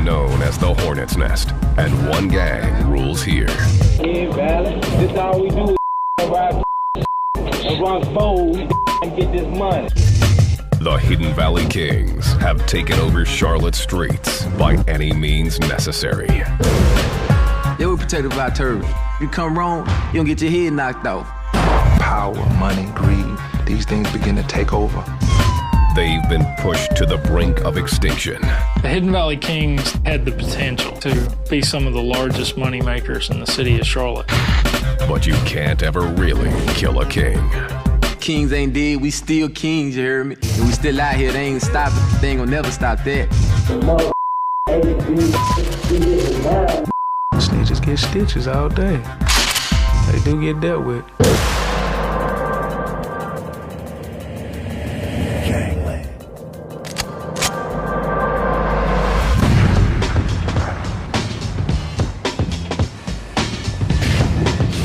known as the Hornet's Nest, and one gang rules here. Yeah, Valley. This all we do is ride and run foes and get this money. The Hidden Valley Kings have taken over Charlotte's streets by any means necessary. They were protected by terrorists. You come wrong, you don't get your head knocked off. Power, money, greed, these things begin to take over. They've been pushed to the brink of extinction. The Hidden Valley Kings had the potential to be some of the largest money makers in the city of Charlotte. But you can't ever really kill a king. Kings ain't dead, we still kings, you hear me? And we still out here, they ain't stopping. They ain't gonna never stop that. Snitches get stitches all day. They do get dealt with. Gangland.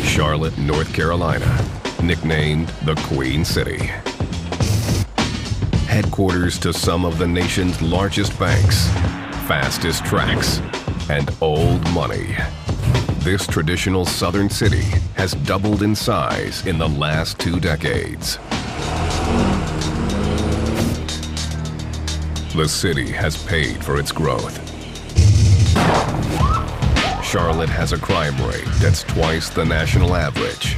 Charlotte, North Carolina, nicknamed the Queen City. Headquarters to some of the nation's largest banks, fastest tracks, and old money. This traditional southern city has doubled in size in the last 2 decades. The city has paid for its growth. Charlotte has a crime rate that's twice the national average,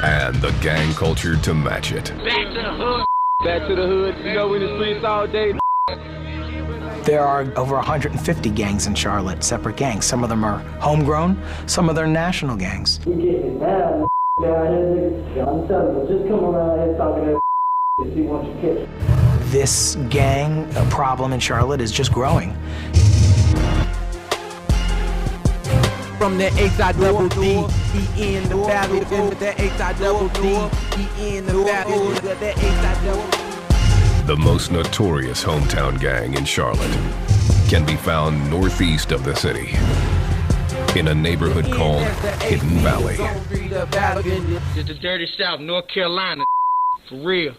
and the gang culture to match it. Back to the hood. Back to the hood. You know, we in the streets all day. There are over 150 gangs in Charlotte, separate gangs. Some of them are homegrown, some of them are national gangs. We getting it down here, I'm telling you, just come around here talking that and see what you catch. This gang problem in Charlotte is just growing. From the H-I-double-D, he in the battle. From the H-I-double-D, he in the battle. The H-I-double-D. The most notorious hometown gang in Charlotte can be found northeast of the city in a neighborhood called Hidden Valley. It's the dirty South, North Carolina, for real.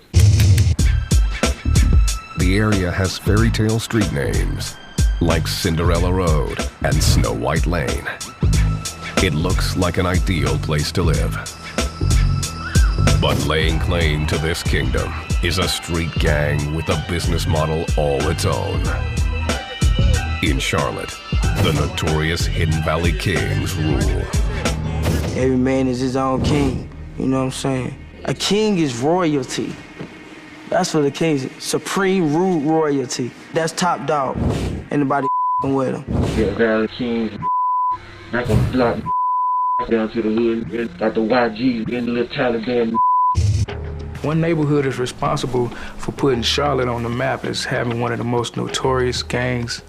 The area has fairy tale street names like Cinderella Road and Snow White Lane. It looks like an ideal place to live. But laying claim to this kingdom is a street gang with a business model all its own. In Charlotte, the notorious Hidden Valley Kings rule. Every man is his own king, you know what I'm saying? A king is royalty. That's what the king is. Supreme root royalty. That's top dog. Anybody with him. Yeah, Valley Kings, not gonna block down to the hood, got the YGs, and the little Taliban. One neighborhood is responsible for putting Charlotte on the map as having one of the most notorious gangs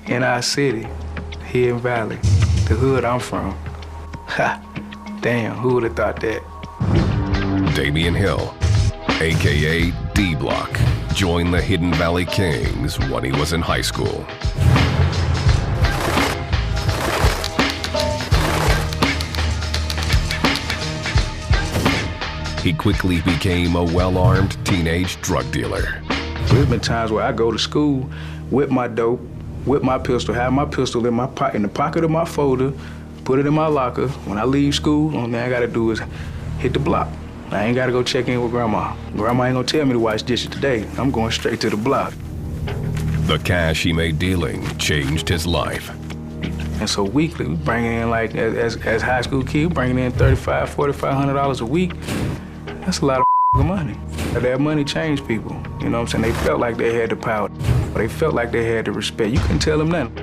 in our city, Hidden Valley, the hood I'm from. Ha, damn, who would have thought that? Damian Hill, AKA D-Block, joined the Hidden Valley Kings when he was in high school. He quickly became a well-armed teenage drug dealer. There's been times where I go to school, whip my dope, whip my pistol, have my pistol in the pocket of my folder, put it in my locker. When I leave school, the only thing I gotta do is hit the block. I ain't gotta go check in with Grandma. Grandma ain't gonna tell me to wash dishes today. I'm going straight to the block. The cash he made dealing changed his life. And so weekly, we bringing in, like, as high school kids, bringing in $3,500, $4,500 a week. That's a lot of money. That money changed people. You know what I'm saying? They felt like they had the power. They felt like they had the respect. You couldn't tell them nothing.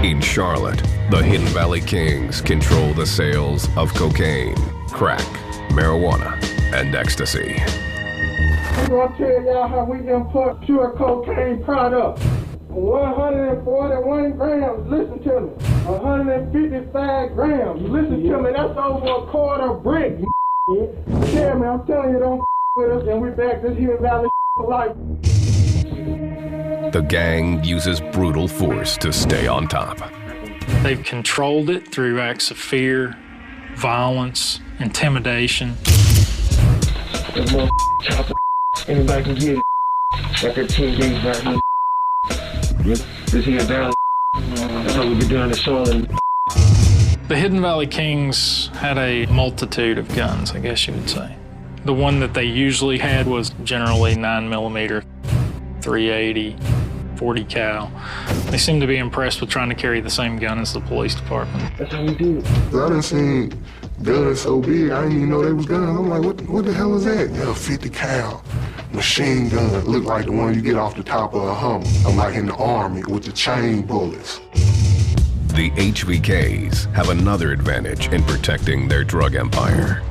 In Charlotte, the Hidden Valley Kings control the sales of cocaine, crack, marijuana, and ecstasy. I'm gonna tell y'all how we import pure cocaine product. 141 grams, listen to me. 155 grams, listen to me. That's over a quarter brick. Yeah, man, I'm telling you, don't with us, and we back this here Valley for life. The gang uses brutal force to stay on top. They've controlled it through acts of fear, violence, intimidation. Anybody can get it. Got that 10 days right here. this here valley. That's how we get down to Charlotte. The Hidden Valley Kings had a multitude of guns, I guess you would say. The one that they usually had was generally 9mm, 380, 40 cal. They seem to be impressed with trying to carry the same gun as the police department. That's how we do it. I done seen guns so big, I didn't even know they was guns. I'm like, what the hell is that? Yeah, 50 cal machine gun. Look like the one you get off the top of a Hummer. I'm like in the Army with the chain bullets. The HVKs have another advantage in protecting their drug empire.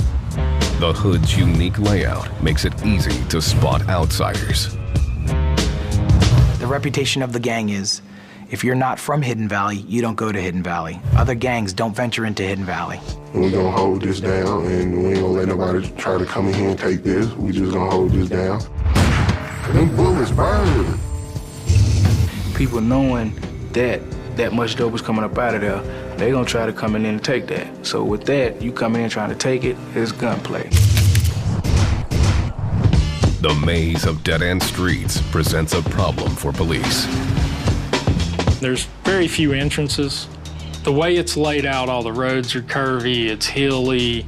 The hood's unique layout makes it easy to spot outsiders. The reputation of the gang is, if you're not from Hidden Valley, you don't go to Hidden Valley. Other gangs don't venture into Hidden Valley. We're gonna hold this down, and we ain't gonna let nobody try to come in here and take this. We just gonna hold this down. Them bullets burn. People knowing that much dope is coming up out of there, they gonna try to come in and take that. So with that, you come in trying to take it, it's gunplay. The maze of dead-end streets presents a problem for police. There's very few entrances. The way it's laid out, all the roads are curvy, it's hilly,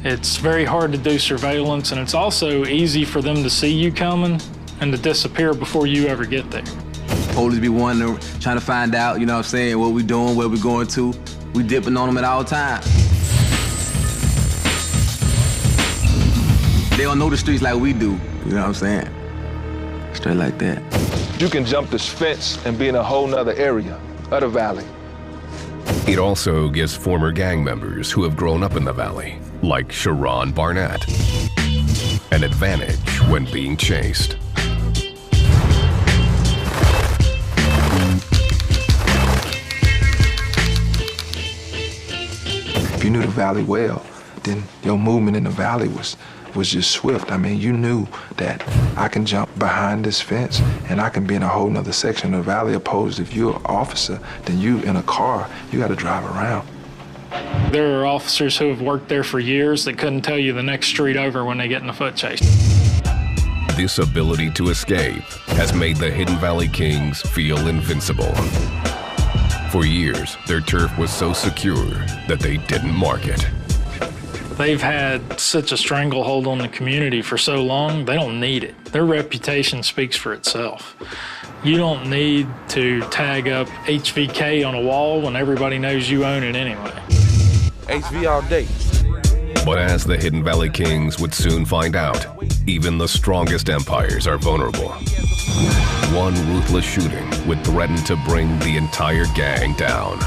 it's very hard to do surveillance, and it's also easy for them to see you coming and to disappear before you ever get there. Police be wondering, trying to find out, you know what I'm saying, what we doing, where we going to. We dipping on them at all times. They don't know the streets like we do, you know what I'm saying? Straight like that. You can jump this fence and be in a whole nother area of the valley. It also gives former gang members who have grown up in the valley, like Sharon Barnett, an advantage when being chased. If you knew the valley well, then your movement in the valley was just swift. I mean, you knew that I can jump behind this fence and I can be in a whole nother section of the valley, opposed if you're an officer, then you in a car, you got to drive around. There are officers who have worked there for years that couldn't tell you the next street over when they get in a foot chase. This ability to escape has made the Hidden Valley Kings feel invincible. For years, their turf was so secure that they didn't mark it. They've had such a stranglehold on the community for so long, they don't need it. Their reputation speaks for itself. You don't need to tag up HVK on a wall when everybody knows you own it anyway. HV all day. But as the Hidden Valley Kings would soon find out, even the strongest empires are vulnerable. One ruthless shooting would threaten to bring the entire gang down.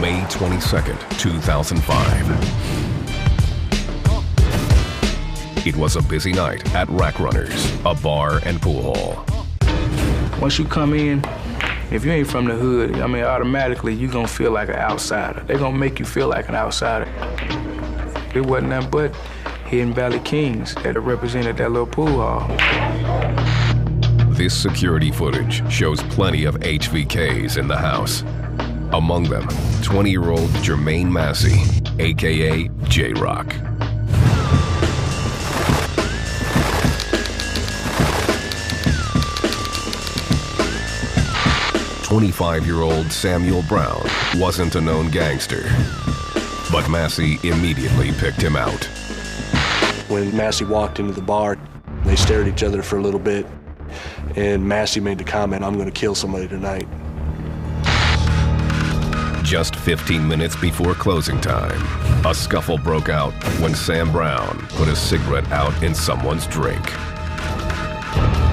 May 22nd, 2005. It was a busy night at Rack Runners, a bar and pool hall. Once you come in, if you ain't from the hood, I mean, automatically you gonna feel like an outsider. They gonna make you feel like an outsider. It wasn't nothing but Hidden Valley Kings that represented that little pool hall. This security footage shows plenty of HVKs in the house. Among them, 20-year-old Jermaine Massey, a.k.a. J-Rock. 25-year-old Samuel Brown wasn't a known gangster, but Massey immediately picked him out. When Massey walked into the bar, they stared at each other for a little bit, and Massey made the comment, "I'm going to kill somebody tonight." Just 15 minutes before closing time, a scuffle broke out when Sam Brown put a cigarette out in someone's drink.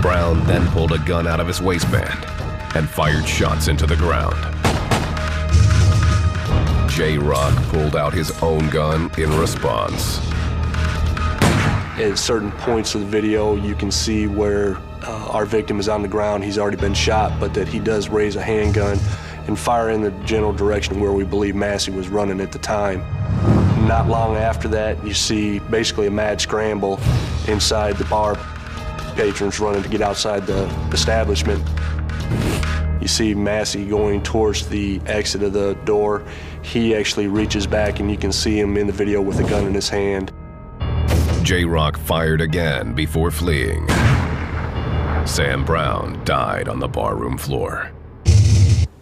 Brown then pulled a gun out of his waistband and fired shots into the ground. J-Rock pulled out his own gun in response. At certain points of the video, you can see where our victim is on the ground. He's already been shot, but that he does raise a handgun and fire in the general direction where we believe Massey was running at the time. Not long after that, you see basically a mad scramble inside the bar. Patrons running to get outside the establishment. You see Massey going towards the exit of the door. He actually reaches back and you can see him in the video with a gun in his hand. J-Rock fired again before fleeing. Sam Brown died on the barroom floor.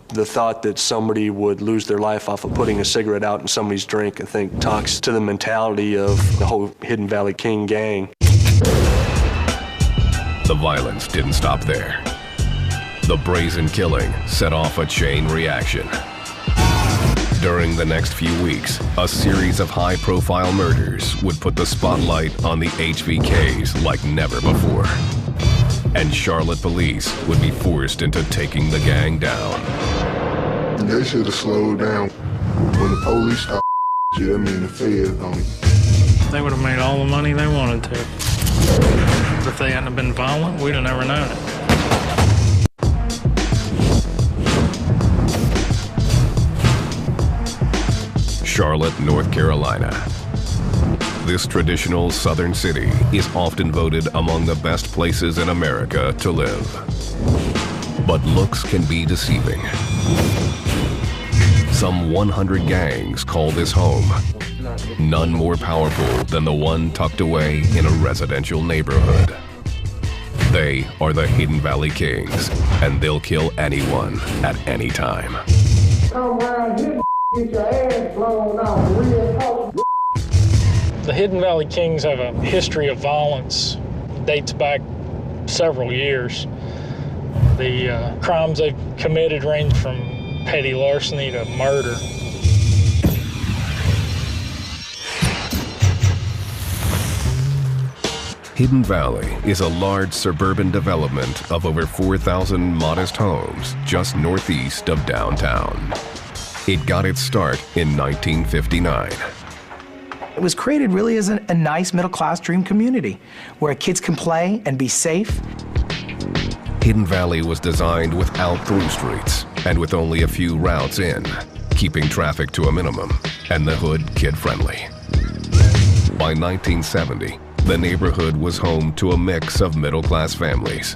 The thought that somebody would lose their life off of putting a cigarette out in somebody's drink, I think, talks to the mentality of the whole Hidden Valley King gang. The violence didn't stop there. The brazen killing set off a chain reaction. During the next few weeks, a series of high-profile murders would put the spotlight on the HVKs like never before. And Charlotte police would be forced into taking the gang down. They should have slowed down. When the police stopped, I mean the feds on it. They would have made all the money they wanted to. If they hadn't been violent, we'd have never known it. Charlotte, North Carolina. This traditional southern city is often voted among the best places in America to live. But looks can be deceiving. Some 100 gangs call this home. None more powerful than the one tucked away in a residential neighborhood. They are the Hidden Valley Kings, and they'll kill anyone at any time. Come around here, get your ass blown off, real talk. The Hidden Valley Kings have a history of violence, dates back several years. The crimes they've committed range from petty larceny to murder. Hidden Valley is a large suburban development of over 4,000 modest homes just northeast of downtown. It got its start in 1959. It was created really as a nice middle-class dream community where kids can play and be safe. Hidden Valley was designed without through streets and with only a few routes in, keeping traffic to a minimum and the hood kid-friendly. By 1970, the neighborhood was home to a mix of middle-class families,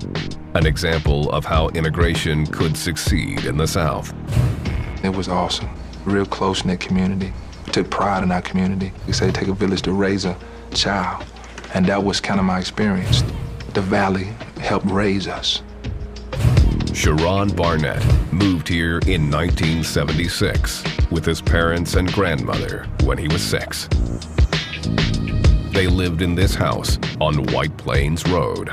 an example of how integration could succeed in the South. It was awesome, real close-knit community. We took pride in our community. We say it take a village to raise a child, and that was kind of my experience. The Valley helped raise us. Sharon Barnett moved here in 1976 with his parents and grandmother when he was 6. They lived in this house on White Plains Road.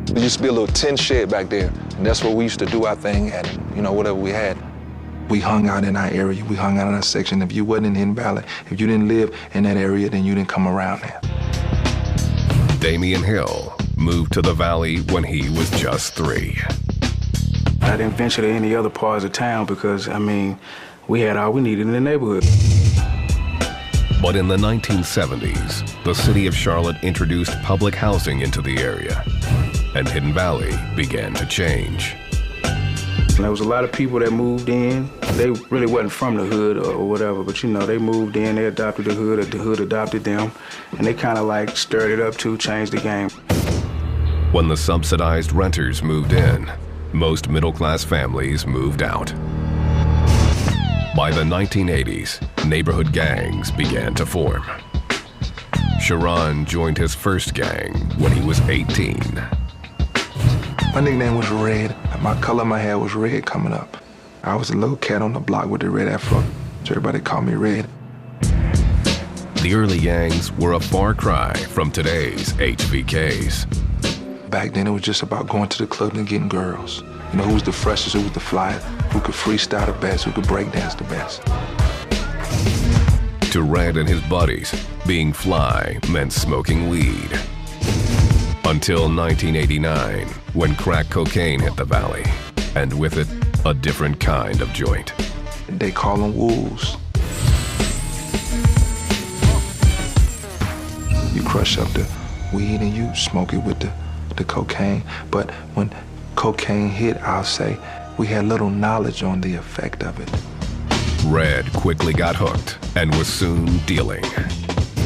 There used to be a little tin shed back there, and that's where we used to do our thing at, whatever we had. We hung out in our area, we hung out in our section. If you wasn't in Hidden Valley, if you didn't live in that area, then you didn't come around there. Damian Hill moved to the Valley when he was just 3. I didn't venture to any other parts of town because, we had all we needed in the neighborhood. But in the 1970s, the city of Charlotte introduced public housing into the area, and Hidden Valley began to change. There was a lot of people that moved in. They really wasn't from the hood or whatever, but they moved in, they adopted the hood adopted them, and they kind of like stirred it up to change the game. When the subsidized renters moved in, most middle-class families moved out. By the 1980s, neighborhood gangs began to form. Sharon joined his first gang when he was 18. My nickname was Red. My color of my hair was red coming up. I was a little cat on the block with the red afro, so everybody called me Red. The early gangs were a far cry from today's HVKs. Back then, it was just about going to the club and getting girls. Who was the freshest, who was the flyest, who could freestyle the best, who could break dance the best. To Red and his buddies, being fly meant smoking weed. Until 1989, when crack cocaine hit the Valley, and with it, a different kind of joint. They call them wolves. You crush up the weed and you smoke it with the cocaine, but when cocaine hit, I'll say, we had little knowledge on the effect of it. Red quickly got hooked and was soon dealing.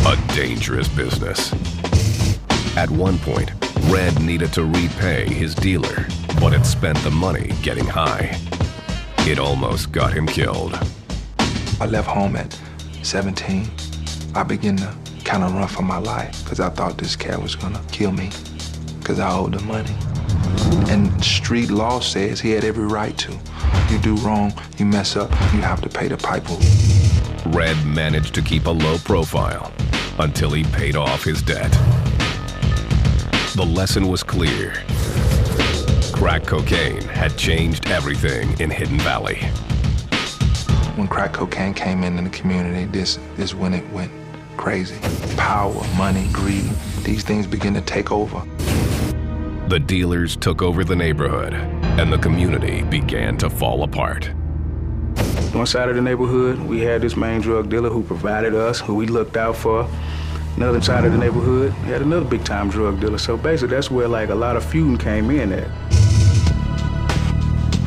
A dangerous business. At one point, Red needed to repay his dealer, but had spent the money getting high. It almost got him killed. I left home at 17. I began to kind of run for my life because I thought this cat was gonna kill me because I owed the money. And street law says he had every right to. You do wrong, you mess up, you have to pay the piper. Red managed to keep a low profile until he paid off his debt. The lesson was clear. Crack cocaine had changed everything in Hidden Valley. When crack cocaine came into the community, this is when it went crazy. Power, money, greed, these things begin to take over. The dealers took over the neighborhood, and the community began to fall apart. One side of the neighborhood, we had this main drug dealer who provided us, who we looked out for. Another side of the neighborhood, we had another big-time drug dealer. So basically, that's where like a lot of feuding came in at.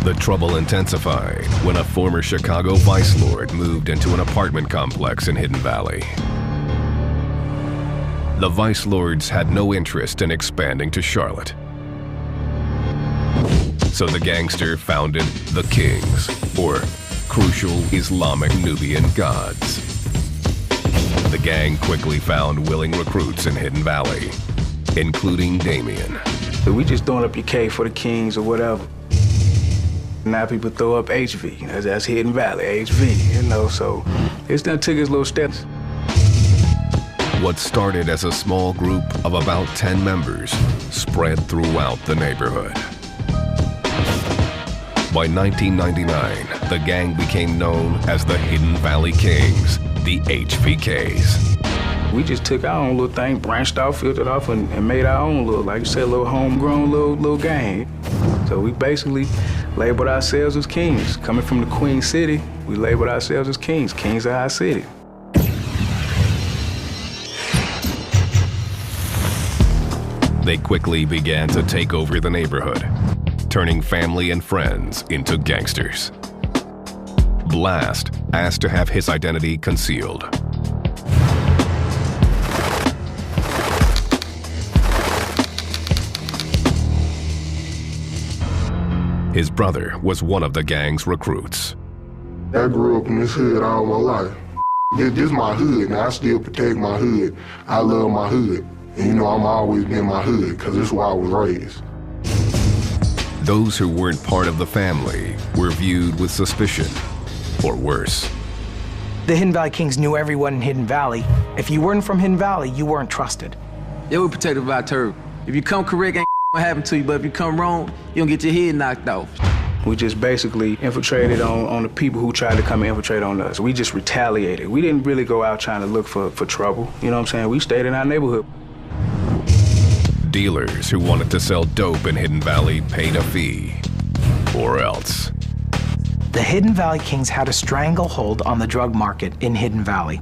The trouble intensified when a former Chicago vice lord moved into an apartment complex in Hidden Valley. The vice lords had no interest in expanding to Charlotte. So the gangster founded the Kings, or Crucial Islamic Nubian Gods. The gang quickly found willing recruits in Hidden Valley, including Damien. We just throwing up your K for the Kings or whatever. Now people throw up HV, that's Hidden Valley, HV, so it's done took its little steps. What started as a small group of about 10 members spread throughout the neighborhood. By 1999, the gang became known as the Hidden Valley Kings, the HVKs. We just took our own little thing, branched off, filtered off, and made our own little, like you said, little homegrown little gang. So we basically labeled ourselves as kings. Coming from the Queen City, we labeled ourselves as kings, kings of our city. They quickly began to take over the neighborhood, turning family and friends into gangsters. Blast asked to have his identity concealed. His brother was one of the gang's recruits. I grew up in this hood all my life. This is my hood, and I still protect my hood. I love my hood. And I'm always been my hood, because this is where I was raised. Those who weren't part of the family were viewed with suspicion, or worse. The Hidden Valley Kings knew everyone in Hidden Valley. If you weren't from Hidden Valley, you weren't trusted. Yeah, we're protected by turf. If you come correct, ain't gonna happen to you, but if you come wrong, you don't get your head knocked off. We just basically infiltrated on the people who tried to come and infiltrate on us. We just retaliated. We didn't really go out trying to look for trouble. You know what I'm saying? We stayed in our neighborhood. Dealers who wanted to sell dope in Hidden Valley paid a fee, or else. The Hidden Valley Kings had a stranglehold on the drug market in Hidden Valley.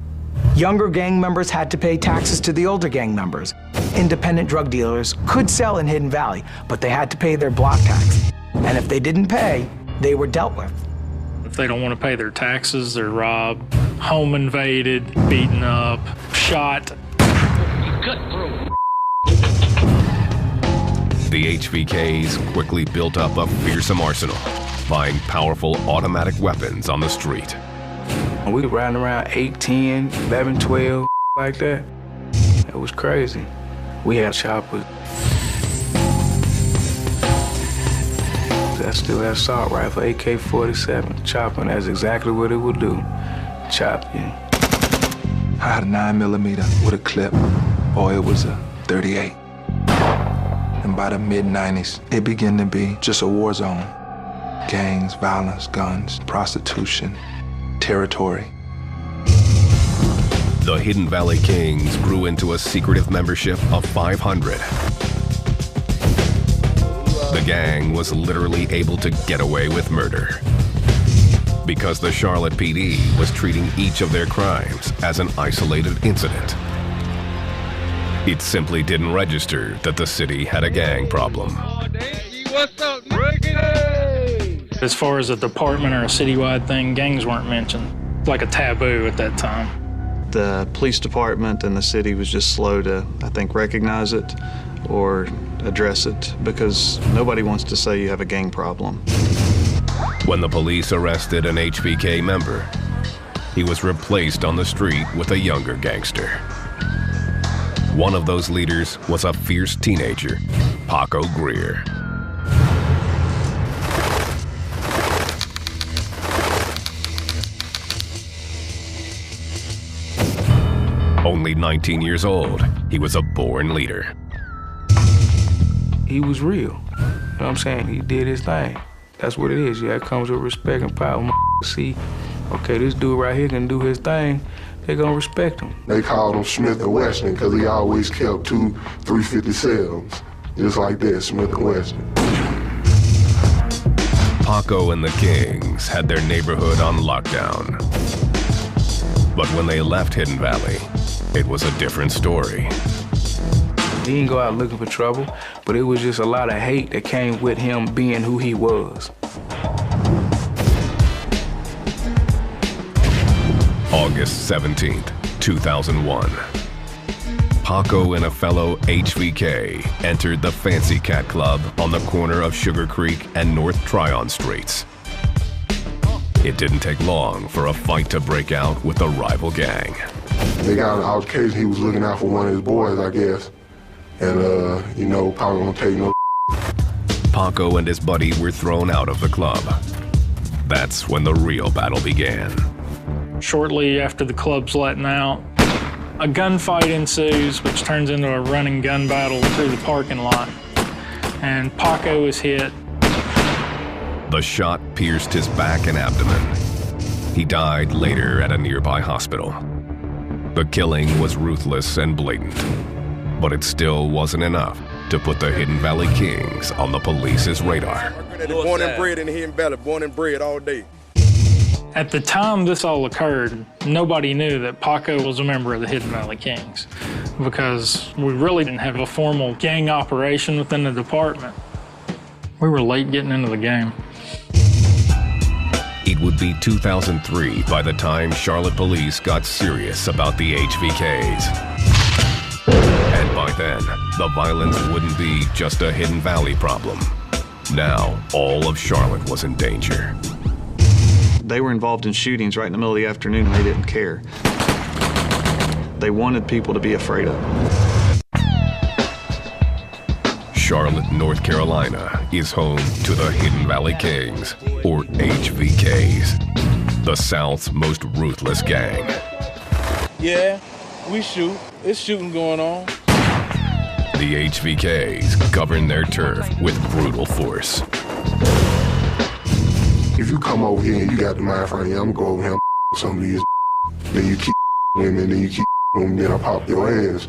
Younger gang members had to pay taxes to the older gang members. Independent drug dealers could sell in Hidden Valley, but they had to pay their block tax. And if they didn't pay, they were dealt with. If they don't want to pay their taxes, they're robbed, home invaded, beaten up, shot. The HVKs quickly built up a fearsome arsenal, buying powerful automatic weapons on the street. We were riding around 8, 10, 11, 12, like that. It was crazy. We had choppers. I still have assault rifle, AK-47, chopping. That's exactly what it would do. Chop you. I had a 9mm with a clip, or it was a 38. And by the mid-90s, it began to be just a war zone. Gangs, violence, guns, prostitution, territory. The Hidden Valley Kings grew into a secretive membership of 500. The gang was literally able to get away with murder because the Charlotte PD was treating each of their crimes as an isolated incident. It simply didn't register that the city had a gang problem. As far as a department or a citywide thing, gangs weren't mentioned. Like a taboo at that time. The police department and the city was just slow to, I think, recognize it or address it because nobody wants to say you have a gang problem. When the police arrested an HVK member, he was replaced on the street with a younger gangster. One of those leaders was a fierce teenager, Paco Greer. Only 19 years old, he was a born leader. He was real. You know what I'm saying? He did his thing. That's what it is. Yeah, it comes with respect and power. When see, okay, this dude right here can do his thing, they gonna respect him. They called him Smith & Wesson because he always kept 2 357s. Just like that, Smith & Wesson. Paco and the Kings had their neighborhood on lockdown. But when they left Hidden Valley, it was a different story. He didn't go out looking for trouble, but it was just a lot of hate that came with him being who he was. August 17th, 2001. Paco and a fellow HVK entered the Fancy Cat Club on the corner of Sugar Creek and North Tryon Streets. It didn't take long for a fight to break out with the rival gang. They got an altercation. He was looking out for one of his boys, I guess. And, you know, Paco don't take no. Paco and his buddy were thrown out of the club. That's when the real battle began. Shortly after the club's letting out, a gunfight ensues, which turns into a running gun battle through the parking lot. And Paco is hit. The shot pierced his back and abdomen. He died later at a nearby hospital. The killing was ruthless and blatant, but it still wasn't enough to put the Hidden Valley Kings on the police's radar. Born and bred in the Hidden Valley, born and bred all day. At the time this all occurred, nobody knew that Paco was a member of the Hidden Valley Kings because we really didn't have a formal gang operation within the department. We were late getting into the game. It would be 2003 by the time Charlotte police got serious about the HVKs. And by then, the violence wouldn't be just a Hidden Valley problem. Now, all of Charlotte was in danger. They were involved in shootings right in the middle of the afternoon and they didn't care. They wanted people to be afraid of them. Charlotte, North Carolina is home to the Hidden Valley Kings, or HVKs, the South's most ruthless gang. Yeah, we shoot. It's shooting going on. The HVKs govern their turf with brutal force. If you come over here and you got the mind frame, yeah, I'm gonna go over here and some of these. Then you keep women, then you keep them, then I pop your ass.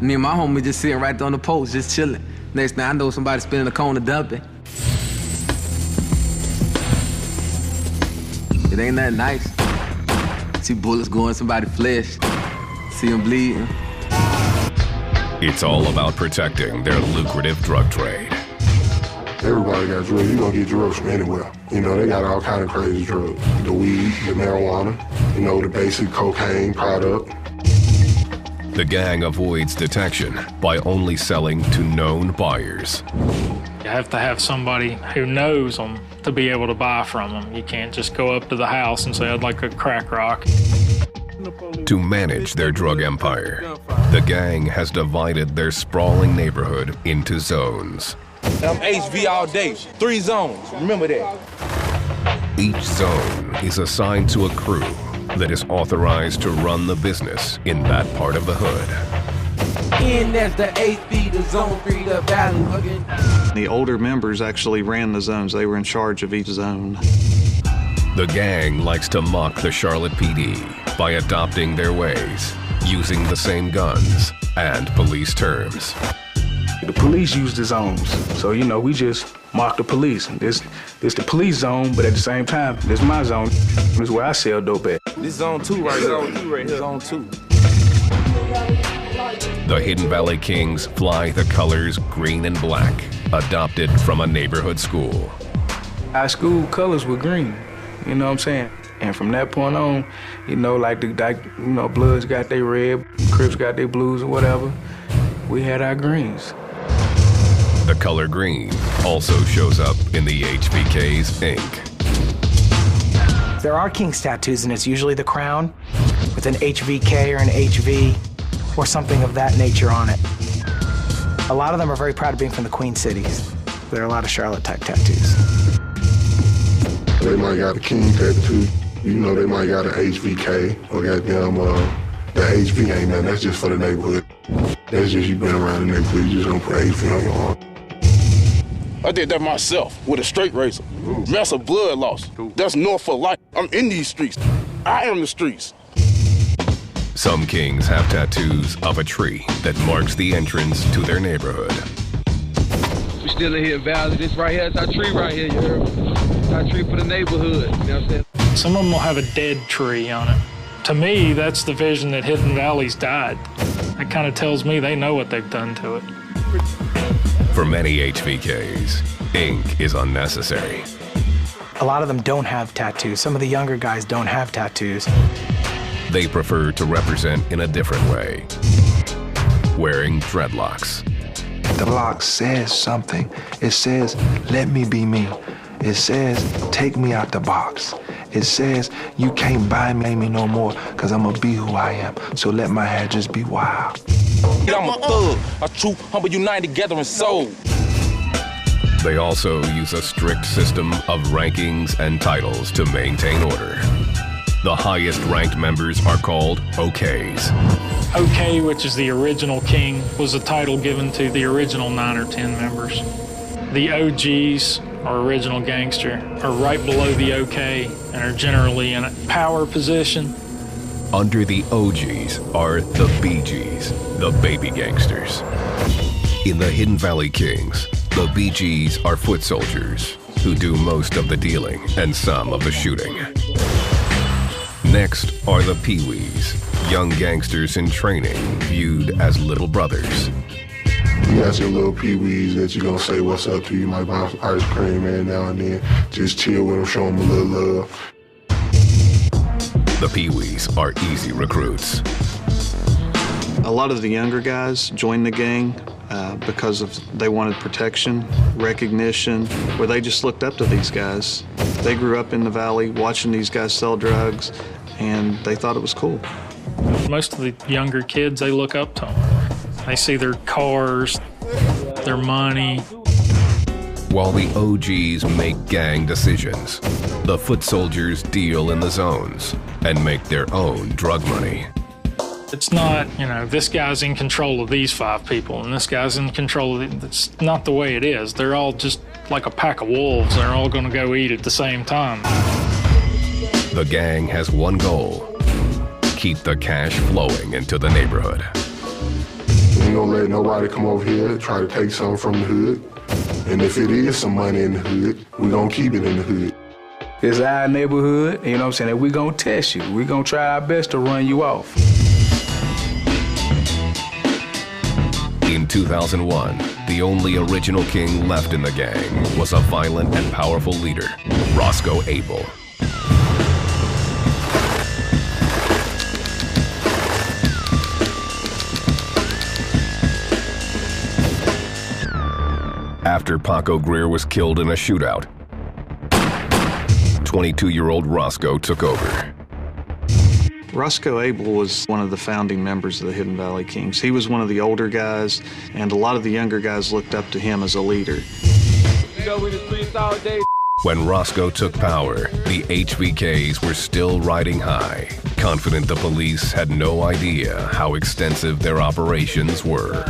Me and my homie just sitting right there on the post, just chilling. Next thing I know, somebody spinning a cone to dump it. It ain't that nice. See bullets going somebody's flesh. See them bleeding. It's all about protecting their lucrative drug trade. Everybody got drugs. You gonna get drugs from anywhere. You know, they got all kind of crazy drugs. The weed, the marijuana, you know, the basic cocaine product. The gang avoids detection by only selling to known buyers. You have to have somebody who knows them to be able to buy from them. You can't just go up to the house and say, I'd like a crack rock. To manage their drug empire, the gang has divided their sprawling neighborhood into zones. I'm HV all day. 3 zones. Remember that. Each zone is assigned to a crew that is authorized to run the business in that part of the hood. In as the 8B, the zone 3, the valley. The older members actually ran the zones. They were in charge of each zone. The gang likes to mock the Charlotte PD by adopting their ways, using the same guns and police terms. The police use the zones, so you know we just mock the police. This the police zone, but at the same time, this is my zone. This is where I sell dope at. This zone 2 right here. Zone 2 right here. Zone 2. The Hidden Valley Kings fly the colors green and black, adopted from a neighborhood school. Our school colors were green, you know what I'm saying? And from that point on, you know, Bloods got their red, Crips got their blues or whatever. We had our greens. The color green also shows up in the HVK's ink. There are King's tattoos, and it's usually the crown with an HVK or an HV or something of that nature on it. A lot of them are very proud of being from the Queen Cities. There are a lot of Charlotte-type tattoos. They might got a King tattoo. You know, they might got an HVK or goddamn The HV ain't nothing, that's just for the neighborhood. That's just you been around the neighborhood, you just gonna put HV on your arm. I did that myself with a straight razor. Massive blood loss. That's north for life. I'm in these streets. I am the streets. Some kings have tattoos of a tree that marks the entrance to their neighborhood. We still in here, Valley. This right here is our tree right here, you heard? It's our tree for the neighborhood, you know what I'm saying? Some of them will have a dead tree on it. To me, that's the vision that Hidden Valley's died. That kind of tells me they know what they've done to it. For many HVKs, ink is unnecessary. A lot of them don't have tattoos. Some of the younger guys don't have tattoos. They prefer to represent in a different way, wearing dreadlocks. The lock says something. It says, let me be me. It says, take me out the box. It says, you can't buy me no more, because I'm going to be who I am. So let my hair just be wild. I'm a thug, a true, humble, united, gathering soul. They also use a strict system of rankings and titles to maintain order. The highest ranked members are called OKs. OK, which is the original king, was a title given to the original 9 or 10 members. The OGs, or original gangster, are right below the OK and are generally in a power position. Under the OGs are the BGs, the baby gangsters. In the Hidden Valley Kings, the BGs are foot soldiers who do most of the dealing and some of the shooting. Next are the Pee-wees, young gangsters in training, viewed as little brothers. You got your little Pee-wees that you gonna say what's up to. You might buy some ice cream every now and then. Just chill with them, show them a little love. The Pee-wees are easy recruits. A lot of the younger guys joined the gang because they wanted protection, recognition, where they just looked up to these guys. They grew up in the valley watching these guys sell drugs, and they thought it was cool. Most of the younger kids, they look up to them. They see their cars, their money. While the OGs make gang decisions, the foot soldiers deal in the zones and make their own drug money. It's not, this guy's in control of these 5 people and this guy's in control of it's not the way it is. They're all just like a pack of wolves. They're all gonna go eat at the same time. The gang has one goal: keep the cash flowing into the neighborhood. We ain't gonna let nobody come over here and try to take something from the hood. And if it is some money in the hood, we gonna keep it in the hood. It's our neighborhood, you know what I'm saying, and we gonna test you. We gonna try our best to run you off. In 2001, the only original king left in the gang was a violent and powerful leader, Roscoe Abel. After Paco Greer was killed in a shootout, 22-year-old Roscoe took over. Roscoe Abel was one of the founding members of the Hidden Valley Kings. He was one of the older guys, and a lot of the younger guys looked up to him as a leader. You go with the streets all day. When Roscoe took power, the HVKs were still riding high, confident the police had no idea how extensive their operations were.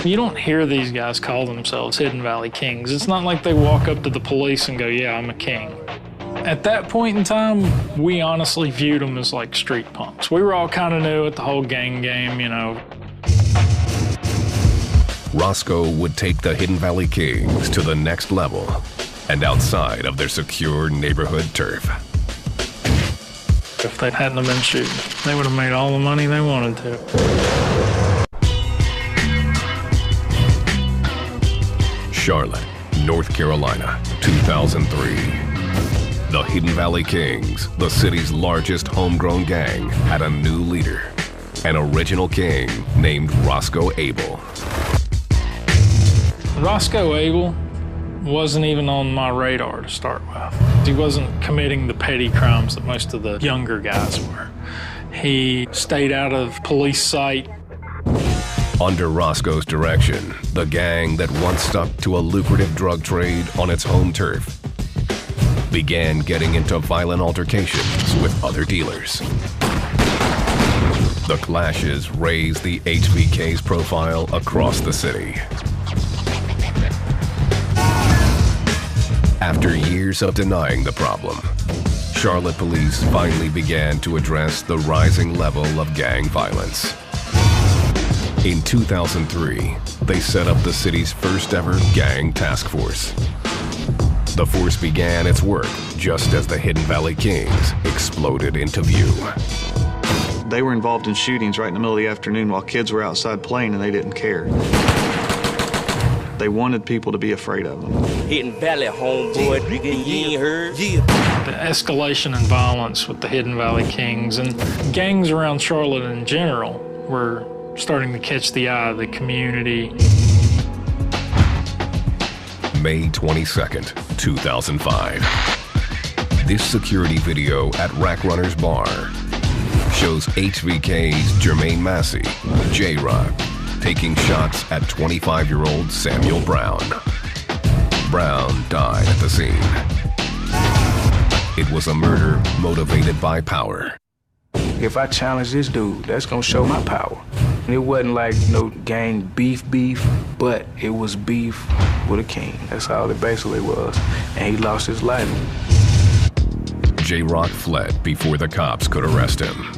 You don't hear these guys call themselves Hidden Valley Kings. It's not like they walk up to the police and go, yeah, I'm a king. At that point in time, we honestly viewed them as like street punks. We were all kind of new at the whole gang game, Roscoe would take the Hidden Valley Kings to the next level and outside of their secure neighborhood turf. If they hadn't have been shooting, they would have made all the money they wanted to. Charlotte, North Carolina, 2003. The Hidden Valley Kings, the city's largest homegrown gang, had a new leader, an original king named Roscoe Abel. Roscoe Abel wasn't even on my radar to start with. He wasn't committing the petty crimes that most of the younger guys were. He stayed out of police sight. Under Roscoe's direction, the gang that once stuck to a lucrative drug trade on its home turf began getting into violent altercations with other dealers. The clashes raised the HVK's profile across the city. After years of denying the problem, Charlotte police finally began to address the rising level of gang violence. In 2003, they set up the city's first ever gang task force. The force began its work just as the Hidden Valley Kings exploded into view. They were involved in shootings right in the middle of the afternoon while kids were outside playing, and they didn't care. They wanted people to be afraid of them. Hidden Valley, homeboy, you ain't heard? The escalation in violence with the Hidden Valley Kings and gangs around Charlotte in general were starting to catch the eye of the community. May 22nd, 2005. This security video at Rack Runner's Bar shows HVK's Jermaine Massey, J-Rock, taking shots at 25-year-old Samuel Brown. Brown died at the scene. It was a murder motivated by power. If I challenge this dude, that's gonna show my power. And it wasn't like no gang beef, but it was beef with a king. That's all it basically was. And he lost his life. J-Rock fled before the cops could arrest him.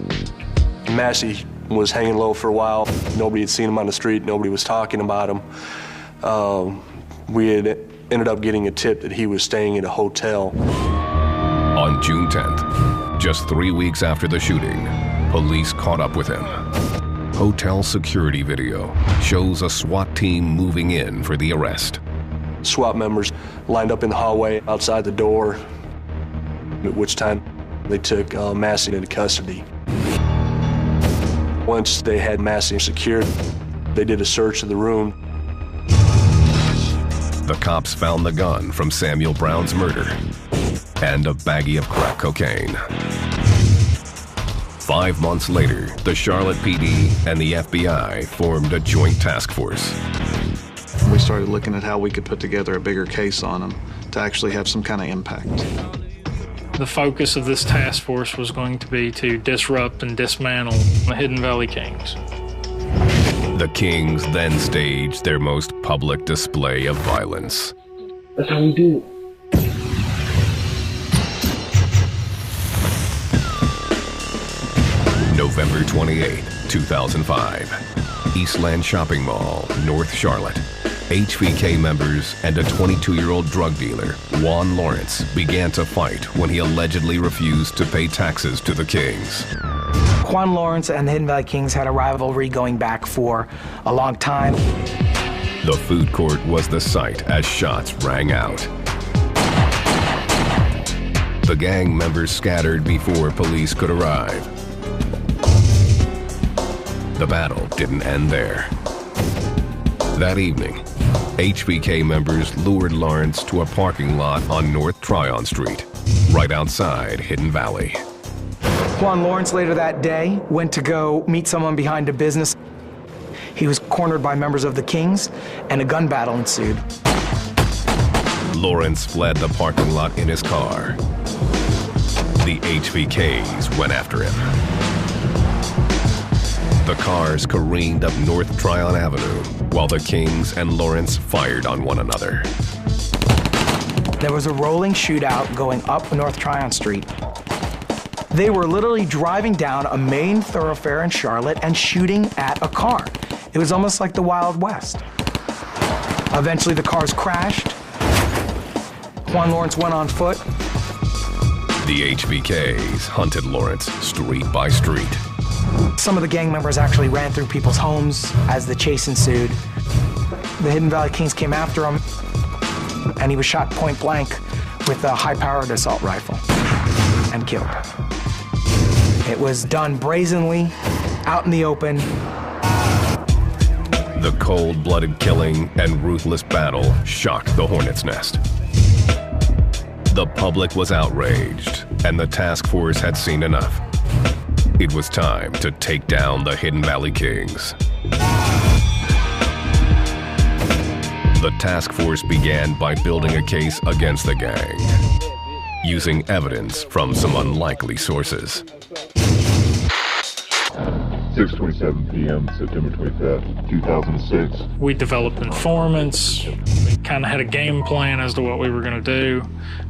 Massey was hanging low for a while. Nobody had seen him on the street. Nobody was talking about him. We had ended up getting a tip that he was staying at a hotel. On June 10th, just 3 weeks after the shooting, police caught up with him. Hotel security video shows a SWAT team moving in for the arrest. SWAT members lined up in the hallway outside the door, at which time they took Massey into custody. Once they had Massey secured, they did a search of the room. The cops found the gun from Samuel Brown's murder and a baggie of crack cocaine. 5 months later, the Charlotte PD and the FBI formed a joint task force. We started looking at how we could put together a bigger case on them to actually have some kind of impact. The focus of this task force was going to be to disrupt and dismantle the Hidden Valley Kings. The Kings then staged their most public display of violence. That's how we do it. November 28, 2005. Eastland Shopping Mall, North Charlotte. HVK members and a 22-year-old drug dealer, Juan Lawrence, began to fight when he allegedly refused to pay taxes to the Kings. Juan Lawrence and the Hidden Valley Kings had a rivalry going back for a long time. The food court was the site as shots rang out. The gang members scattered before police could arrive. The battle didn't end there. That evening, HVK members lured Lawrence to a parking lot on North Tryon Street, right outside Hidden Valley. Juan Lawrence later that day went to go meet someone behind a business. He was cornered by members of the Kings, and a gun battle ensued. Lawrence fled the parking lot in his car. The HVKs went after him. The cars careened up North Tryon Avenue while the Kings and Lawrence fired on one another. There was a rolling shootout going up North Tryon Street. They were literally driving down a main thoroughfare in Charlotte and shooting at a car. It was almost like the Wild West. Eventually the cars crashed. Juan Lawrence went on foot. The HVKs hunted Lawrence street by street. Some of the gang members actually ran through people's homes as the chase ensued. The Hidden Valley Kings came after him, and he was shot point blank with a high-powered assault rifle and killed. It was done brazenly, out in the open. The cold-blooded killing and ruthless battle shocked the Hornet's Nest. The public was outraged, and the task force had seen enough. It was time to take down the Hidden Valley Kings. The task force began by building a case against the gang, using evidence from some unlikely sources. 6:27 p.m. September 25th, 2006. We developed informants. We kind of had a game plan as to what we were going to do,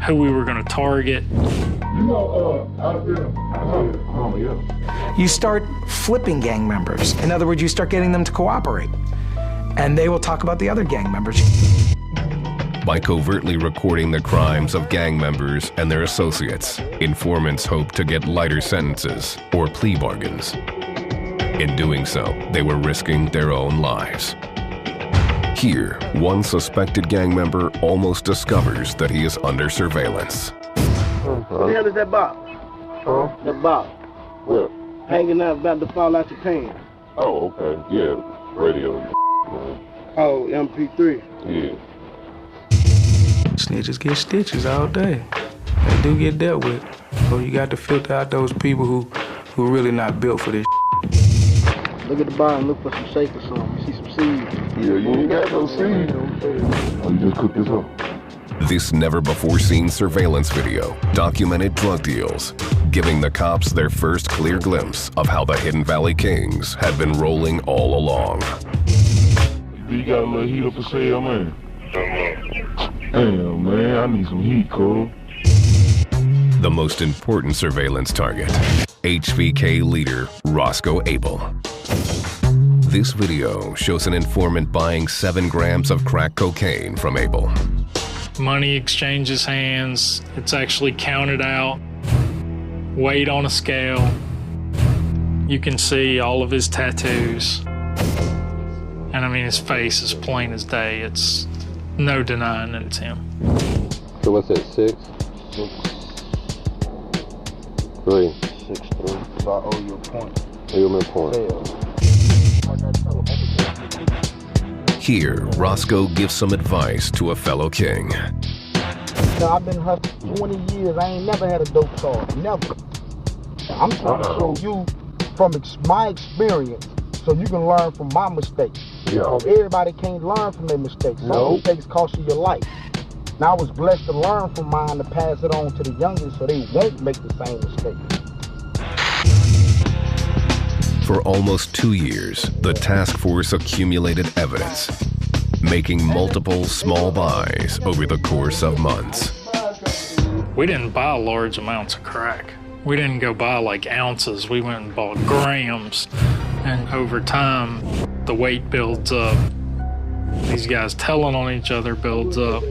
who we were going to target. You start flipping gang members. In other words, you start getting them to cooperate. And they will talk about the other gang members. By covertly recording the crimes of gang members and their associates, informants hope to get lighter sentences or plea bargains. In doing so, they were risking their own lives. Here, one suspected gang member almost discovers that he is under surveillance. What the hell is that box? Huh? That box. What? Hanging out, about to fall out your pants. Oh, okay. Yeah, radio. Oh, MP3. Yeah. Snitches get stitches all day. They do get dealt with. So you got to filter out those people who really not built for this. Look at the bottom, look for some shake or something. See some seeds. Yeah, you ain't got no seeds. Oh, you just cooked this up. This never-before-seen surveillance video documented drug deals, giving the cops their first clear glimpse of how the Hidden Valley Kings had been rolling all along. You got a little heat up for sale, man? Damn, man, I need some heat, Cole. The most important surveillance target, HVK leader Roscoe Abel. This video shows an informant buying 7 grams of crack cocaine from Abel. Money exchanges hands. It's actually counted out, weighed on a scale. You can see all of his tattoos. And I mean, his face is plain as day. It's no denying that it's him. So what's that, 6? 3. 6-3. So I owe you a point. Owe you a point. Here, Roscoe gives some advice to a fellow king. Now, I've been hustling 20 years. I ain't never had a dope card. Never. I'm trying to show you from my experience so you can learn from my mistakes. Because everybody can't learn from their mistakes. Some mistakes cost you your life. Now, I was blessed to learn from mine to pass it on to the youngins so they won't make the same mistake. For almost 2 years, the task force accumulated evidence, making multiple small buys over the course of months. We didn't buy large amounts of crack. We didn't go buy like ounces. We went and bought grams. And over time, the weight builds up. These guys telling on each other builds up.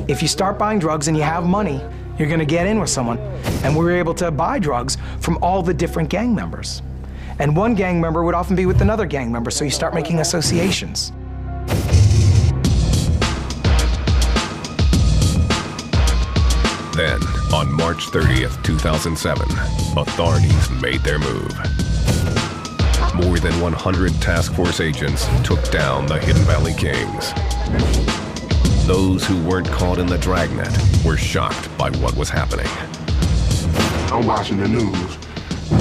If you start buying drugs and you have money, you're gonna get in with someone. And we were able to buy drugs from all the different gang members. And one gang member would often be with another gang member, so you start making associations. Then, on March 30th, 2007, authorities made their move. More than 100 task force agents took down the Hidden Valley Kings. Those who weren't caught in the dragnet were shocked by what was happening. I'm watching the news.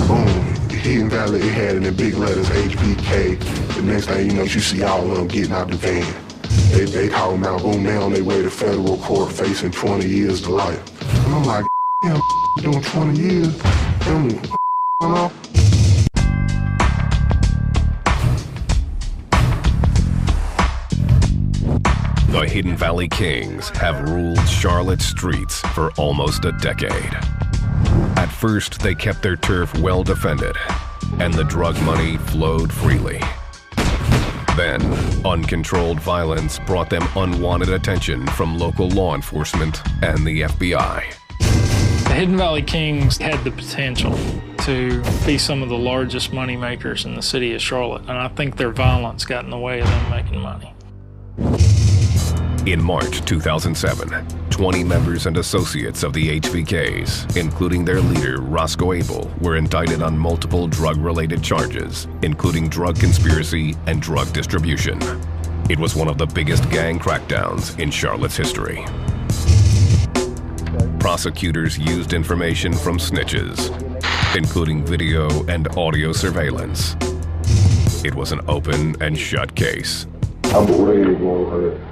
Boom. Hidden Valley, it had in the big letters HBK. The next thing you know, you see all of them getting out the van. They call them out, boom, they on their way to federal court facing 20 years to life. And I'm like, damn, doing 20 years? The Hidden Valley Kings have ruled Charlotte's streets for almost a decade. At first, they kept their turf well defended, and the drug money flowed freely. Then, uncontrolled violence brought them unwanted attention from local law enforcement and the FBI. The Hidden Valley Kings had the potential to be some of the largest money makers in the city of Charlotte, and I think their violence got in the way of them making money. In March 2007, 20 members and associates of the HVKs, including their leader, Roscoe Abel, were indicted on multiple drug-related charges, including drug conspiracy and drug distribution. It was one of the biggest gang crackdowns in Charlotte's history. Prosecutors used information from Snitches, including video and audio surveillance. It was an open and shut case. I'm ready to go ahead.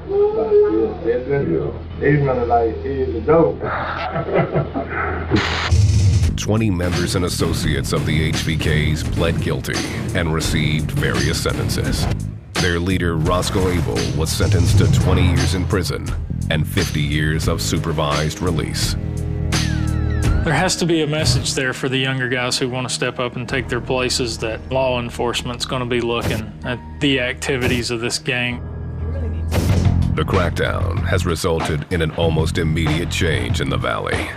He's running like he's a dope. 20 members and associates of the HVKs pled guilty and received various sentences. Their leader, Roscoe Abel, was sentenced to 20 years in prison and 50 years of supervised release. There has to be a message there for the younger guys who want to step up and take their places, that law enforcement's going to be looking at the activities of this gang. The crackdown has resulted in an almost immediate change in the valley.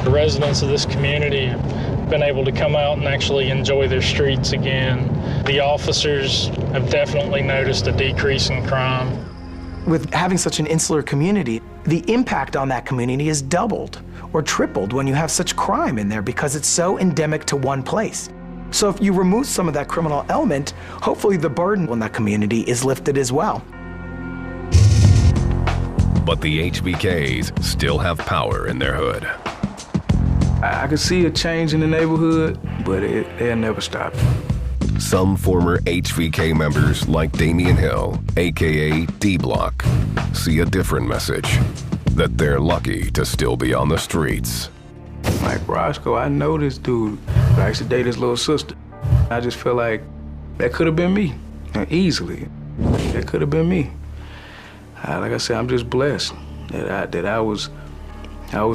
The residents of this community have been able to come out and actually enjoy their streets again. The officers have definitely noticed a decrease in crime. With having such an insular community, the impact on that community is doubled or tripled when you have such crime in there because it's so endemic to one place. So if you remove some of that criminal element, hopefully the burden on that community is lifted as well. But the HVKs still have power in their hood. I could see a change in the neighborhood, but they'll never stop. Some former HVK members like Damian Hill, aka D-Block, see a different message, that they're lucky to still be on the streets. Like Roscoe, I know this dude. I used to date his little sister. I just feel like that could have been me, easily. That could have been me. Like I said, I'm just blessed that I was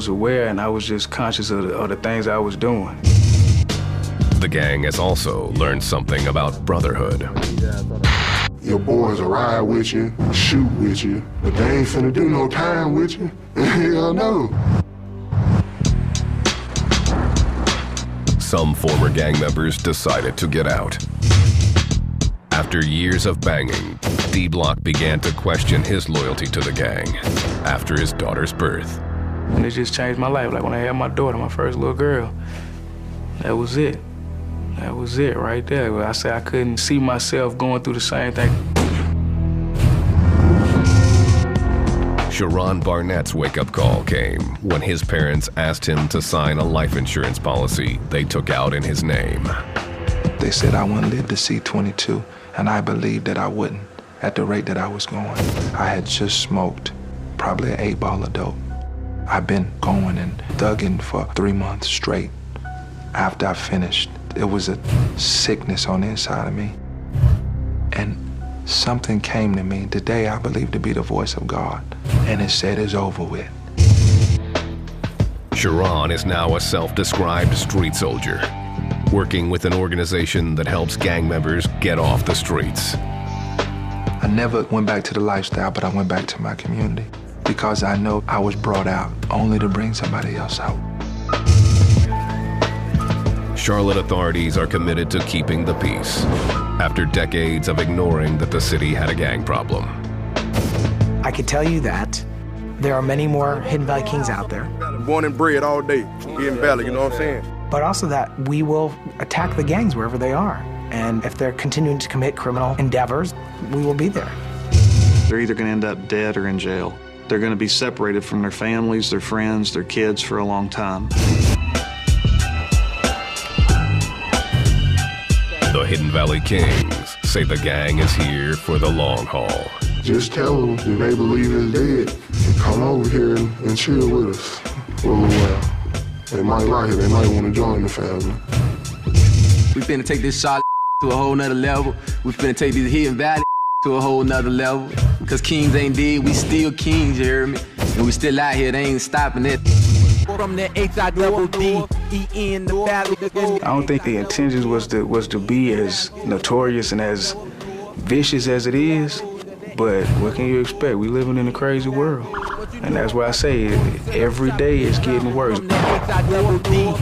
aware and I was just conscious of the things I was doing. The gang has also learned something about brotherhood. Your boys will ride with you, shoot with you, but they ain't finna do no time with you. Hell no. Some former gang members decided to get out. After years of banging, D-Block began to question his loyalty to the gang after his daughter's birth. And it just changed my life. Like when I had my daughter, my first little girl, that was it. That was it right there. I said I couldn't see myself going through the same thing. Sharon Barnett's wake-up call came when his parents asked him to sign a life insurance policy they took out in his name. They said I wouldn't live to see 22, and I believed that I wouldn't, at the rate that I was going. I had just smoked probably an 8-ball of dope. I've been going and thugging for 3 months straight. After I finished, it was a sickness on the inside of me. And something came to me today I believe to be the voice of God, and it said it's over with. Sharon is now a self-described street soldier, working with an organization that helps gang members get off the streets. I never went back to the lifestyle, but I went back to my community because I know I was brought out only to bring somebody else out. Charlotte authorities are committed to keeping the peace after decades of ignoring that the city had a gang problem. I could tell you that there are many more Hidden Valley Kings out there. Born and bred all day, Hidden Valley, you know what I'm saying? But also that we will attack the gangs wherever they are. And if they're continuing to commit criminal endeavors, we will be there. They're either going to end up dead or in jail. They're going to be separated from their families, their friends, their kids for a long time. The Hidden Valley Kings say the gang is here for the long haul. Just tell them if they believe it's dead, come over here and chill with us for a little while. They might like it, they might want to join the family. We finna take this Charlotte to a whole nother level. We finna take these Hidden Valley to a whole nother level. Cause kings ain't dead, we still kings, you hear me? And we still out here, they ain't stopping it. From the H-I-double-D-E in the valley. I don't think the intentions was to be as notorious and as vicious as it is, but what can you expect? We living in a crazy world. And that's why I say every day it's getting worse. From the H-I-double-D